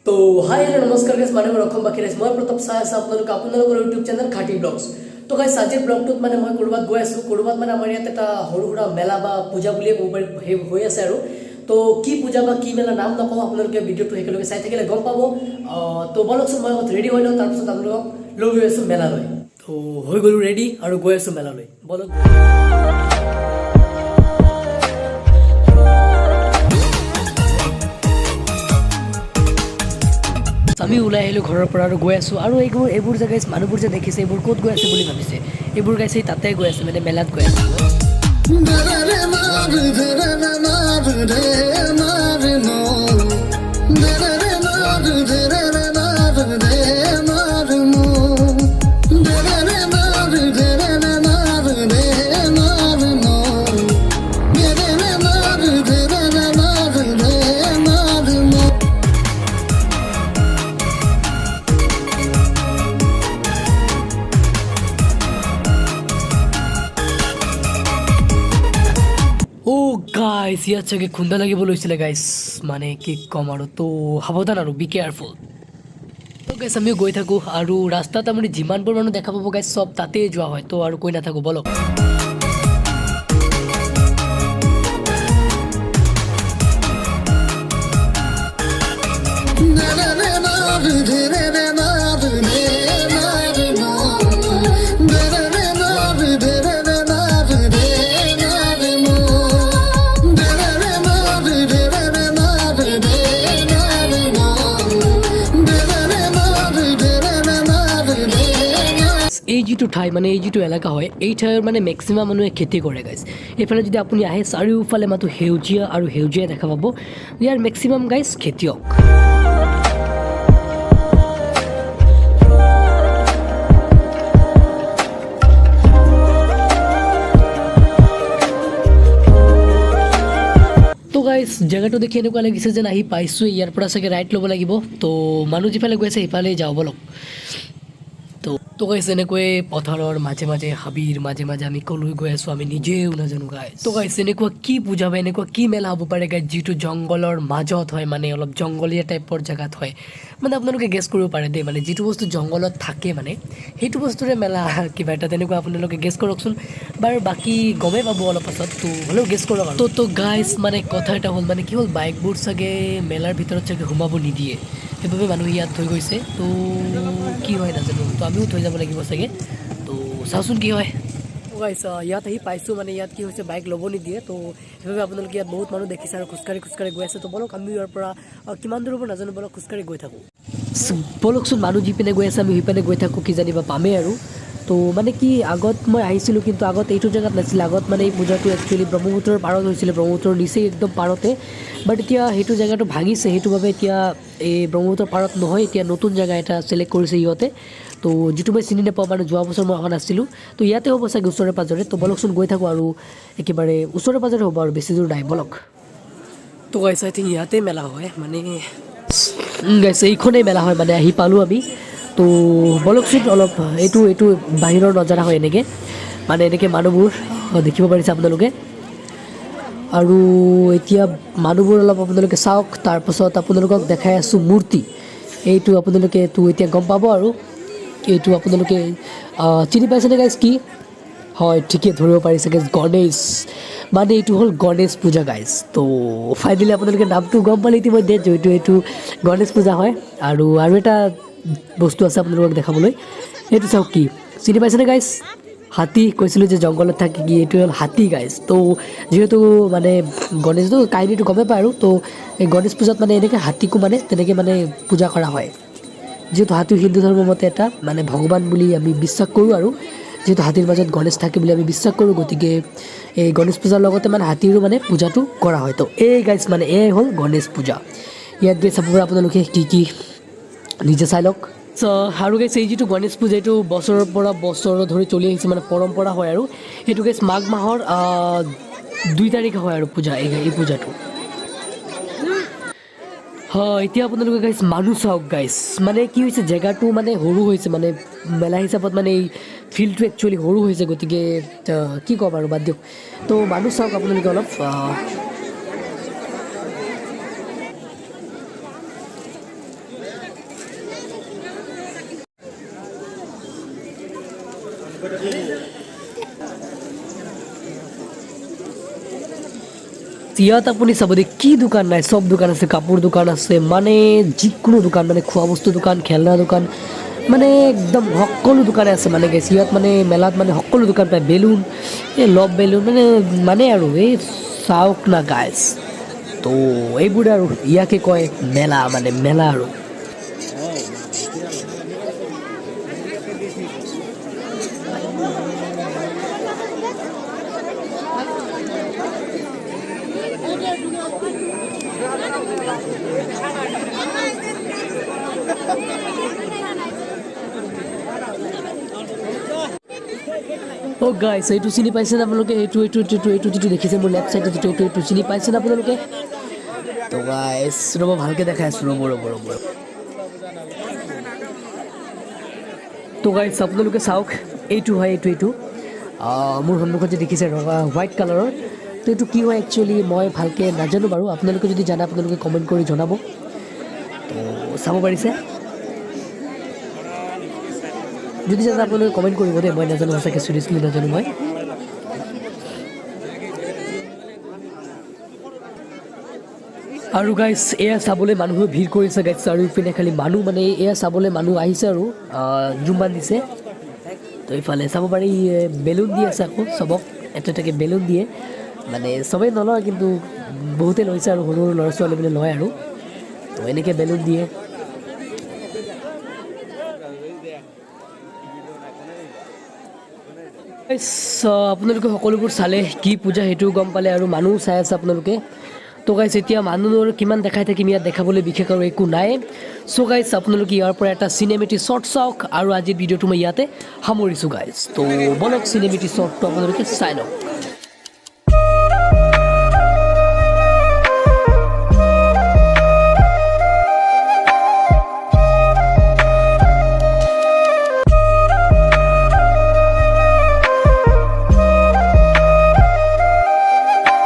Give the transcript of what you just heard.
तो hi hello नमस्कार guys माने रखम बाकी राइस মই প্ৰতাপ চাই আছে আপোনালোকৰ ইউটিউব চেনেল খাটি ব্লগছ তো গাইস আজিৰ ব্লগটোত মানে মই কৰবাত গৈ আছো কৰবাত মানে আমাৰ ইয়াত এটা সৰু সুৰা মেলা বা পূজা বুলি হৈ আছে আৰু তো কি পূজা বা কি মেলা নাম নকওঁ আপোনালোকে ভিডিঅ'টো হেকলৈকে চাই থাকিলে গম পাব তো বলকচোন মই ৰেডি হৈ লওঁ তাৰপিছত আপোনালোকক লৈ গৈ আছো মেলালৈ তো হৈ গলো ৰেডি আৰু গৈ আছো মেলালৈ বলক আমি ওলাই আহিলোঁ ঘৰৰ পৰা আৰু গৈ আছোঁ আৰু এইবোৰ যে গাইছ মানুহবোৰ যে দেখিছে এইবোৰ ক'ত গৈ আছে বুলি ভাবিছে এইবোৰ গাইছে তাতে গৈ আছে মানে মেলাত গৈ আছে গাইস ইয়াত চাগে খুন্দা লাগিব লৈছিলে গাইস মানে কি কম আৰু তো সাৱধান আৰু বি কেয়াৰফুল তো গাইস আমি গৈ থাকোঁ আৰু ৰাস্তাত আমি যিমানবোৰ মানুহ দেখা পাব গাইস চব তাতেই যোৱা হয় তো আৰু কৈ নাথাকোঁ বলক এই যিটো ঠাই মানে এই যিটো এলেকা হয় এই ঠাইৰ মানে মেক্সিমাম মানুহে খেতি কৰে গাইছ এইফালে যদি আপুনি আহে চাৰিওফালে মাথো সেউজীয়া আৰু সেউজীয়া দেখা পাব ইয়াৰ মেক্সিমাম গাইছ খেতিয়ক তো গাইছ জেগাটো দেখি এনেকুৱা লাগিছে যেন আহি পাইছোঁ ইয়াৰ পৰা চাগে ৰাইট ল'ব লাগিব তো মানুহ যিফালে গৈ আছে সিফালেই যাওঁ বলক তো গাইছ এনেকৈ পথাৰৰ মাজে মাজে হাবিৰ মাজে মাজে আমি কলৈ গৈ আছোঁ আমি নিজেও নাজানো গাইছ তো গাইছ এনেকুৱা কি পূজা বা এনেকুৱা কি মেলা হ'ব পাৰে গাইছ যিটো জংঘলৰ মাজত হয় মানে অলপ জংঘলীয়া টাইপৰ জেগাত হয় মানে আপোনালোকে গেছ কৰিব পাৰে দেই মানে যিটো বস্তু জংঘলত থাকে মানে সেইটো বস্তুৰে মেলা কিবা এটা তেনেকুৱা আপোনালোকে গেছ কৰকচোন বাৰু বাকী গমেই পাব অলপ পাছত তো হ'লেও গেছ কৰক আৰু তো গাইছ মানে কথা এটা হ'ল মানে কি হ'ল বাইকবোৰ চাগে মেলাৰ ভিতৰত চাগে সোমাব নিদিয়ে সেইবাবে মানুহ ইয়াত থৈ গৈছে তো কি হয় নাজানো তো আমিও থৈ যাব লাগিব চাগে তো চাওঁচোন কি হয় গাইছ ইয়াত আহি পাইছোঁ মানে ইয়াত কি হৈছে বাইক ল'ব নিদিয়ে তো সেইবাবে আপোনালোকে ইয়াত বহুত মানুহ দেখিছে আৰু খোজকাঢ়ি গৈ আছে তো বলক আমি ইয়াৰ পৰা কিমান দূৰ হ'ব নাজানো বলক খোজকাঢ়ি গৈ থাকোঁ বলকচোন মানুহ যিপিনে গৈ আছে আমি সিপিনে গৈ থাকোঁ কি জানিবা পামেই আৰু তো মানে কি আগত মই আহিছিলোঁ কিন্তু আগত এইটো জেগাত নাছিলে আগত মানে এই পূজাটো একচুৱেলি ব্ৰহ্মপুত্ৰৰ পাৰত হৈছিলে ব্ৰহ্মপুত্ৰৰ নিচেই একদম পাৰতে বাট এতিয়া সেইটো জেগাটো ভাঙিছে সেইটো বাবে এতিয়া এই ব্ৰহ্মপুত্ৰৰ পাৰত নহয় এতিয়া নতুন জেগা এটা চিলেক্ট কৰিছে ইহঁতে তো যিটো মই চিনি নাপাওঁ মানে যোৱা বছৰ মই অহা নাছিলোঁ তো ইয়াতে হ'ব চাগে ওচৰে পাঁজৰে তো বলকচোন গৈ থাকোঁ আৰু একেবাৰে ওচৰে পাঁজৰে হ'ব আৰু বেছি দূৰ নাই বলক তো গাইছ আই থিংক ইয়াতে মেলা হয় মানে গাইছ এইখনেই মেলা হয় মানে আহি পালোঁ আমি তো বলকচোন অলপ এইটো বাহিৰৰ নজাৰা হয় এনেকৈ মানে এনেকৈ মানুহবোৰ দেখিব পাৰিছে আপোনালোকে আৰু এতিয়া মানুহবোৰ অলপ আপোনালোকে চাওক তাৰপাছত আপোনালোকক দেখাই আছোঁ মূৰ্তি এইটো আপোনালোকে তো এতিয়া গম পাব আৰু এইটো আপোনালোকে চিনি পাইছেনে গাইছ কি হয় ঠিকেই ধৰিব পাৰিছে গাইছ গণেশ মানে এইটো হ'ল গণেশ পূজা গাইছ তো ফাইনেলি আপোনালোকে নামটো গম পালে ইতিমধ্যে যিহেতু এইটো গণেশ পূজা হয় আৰু এটা বস্তু আছে আপোনালোকক দেখাবলৈ এইটো চাওক কি চিনি পাইছেনে গাইছ হাতী কৈছিলোঁ যে জংঘলত থাকে কি এইটো হ'ল হাতী গাইছ তো যিহেতু মানে গণেশটো কাহিনীটো গমেই পায় আৰু তো এই গণেশ পূজাত মানে এনেকৈ হাতীকো মানে তেনেকৈ মানে পূজা কৰা হয় যিহেতু হাতী হিন্দু ধৰ্মৰ মতে এটা মানে ভগৱান বুলি আমি বিশ্বাস কৰোঁ আৰু যিহেতু হাতীৰ মাজত গণেশ থাকে বুলি আমি বিশ্বাস কৰোঁ গতিকে এই গণেশ পূজাৰ লগতে মানে হাতীৰো মানে পূজাটো কৰা হয় তো এই গাইছ মানে এই হ'ল গণেশ পূজা ইয়াত গৈ চাব পাৰে আপোনালোকে কি নিজে চাই লওক আৰু গাইছ এই যিটো গণেশ পূজা এইটো বছৰৰ পৰা বছৰ ধৰি চলি আহিছে মানে পৰম্পৰা হয় আৰু সেইটো গাইছ মাঘ মাহৰ 2 তাৰিখে হয় আৰু পূজা এই পূজাটো হয় এতিয়া আপোনালোকে গাইছ মানুহ চাওক গাইছ মানে কি হৈছে জেগাটো মানে সৰু হৈছে মানে মেলা হিচাপত মানে এই ফিল্ডটো একচুৱেলি সৰু হৈছে গতিকে কি ক'ম আৰু বাদ দিয়ক তো মানুহ চাওক আপোনালোকে অলপ ইয়াত আপুনি চাব দেই কি দোকান নাই, চব দোকান আছে, কাপোৰ দোকান আছে, মানে যিকোনো দোকান, মানে খোৱা বস্তু দোকান, খেলনা দোকান, মানে একদম সকলো দোকানে আছে মানে গেছ। ইয়াত মানে মেলাত মানে সকলো দোকান পায়, বেলুন, এই লভ বেলুন, মানে আৰু এই চাওক না গাইছ। তো এইবোৰে আৰু ইয়াকে কয় মেলা, মানে মেলা আৰু। অ' গাইছ, এইটো চিনি পাইছেনে আপোনালোকে? এইটো যিটো দেখিছে মোৰ লেফ্ট চাইডত এইটো চিনি পাইছেনে আপোনালোকে? তো গাইছ ৰ'ব ভালকৈ দেখাই আছোঁ, ৰ'ব। তো গাইছ আপোনালোকে চাওক, এইটো হয়, এইটো মোৰ সন্মুখত যে দেখিছে ৰঙা হোৱাইট কালাৰৰ, তো এইটো কি হয় একচুৱেলি মই ভালকৈ নাজানো বাৰু। আপোনালোকে যদি জানে আপোনালোকে কমেণ্ট কৰি জনাব। তো চাব পাৰিছে? যদি জানে আপোনালোকে কমেণ্ট কৰিব দেই, মই নাজানো, সঁচাকৈ চিৰিয়াছলি নাজানো মই। আৰু গাইছ এয়া চাবলৈ মানুহে ভিৰ কৰিছে গাইছ, আৰু ইপিনে খালি মানুহ, মানে এয়া চাবলৈ মানুহ আহিছে আৰু জুম বান্ধিছে। তো এইফালে চাব পাৰি বেলুন দি আছে, আকৌ চবক এটাকে বেলুন দিয়ে, মানে চবেই নলয় কিন্তু বহুতে লৈছে, আৰু সৰু ল'ৰা ছোৱালীবোৰে লয় আৰু। তো এনেকৈ বেলুন দিয়ে। আপোনালোকে সকলোবোৰ চালে, কি পূজা সেইটোও গম পালে, আৰু মানুহো চাই আছে আপোনালোকে। তো গাইছ এতিয়া মানুহৰ কিমান দেখাই থাকিম, ইয়াত দেখাবলৈ বিশেষ আৰু একো নাই। চ' গাইছ আপোনালোকে ইয়াৰ পৰা এটা চিনেমেটিক শ্বৰ্ট চাওক, আৰু আজিৰ ভিডিঅ'টো মই ইয়াতে সামৰিছোঁ গাইছ। তো বলক চিনেমেটিক শ্বৰ্টটো আপোনালোকে চাই লওক।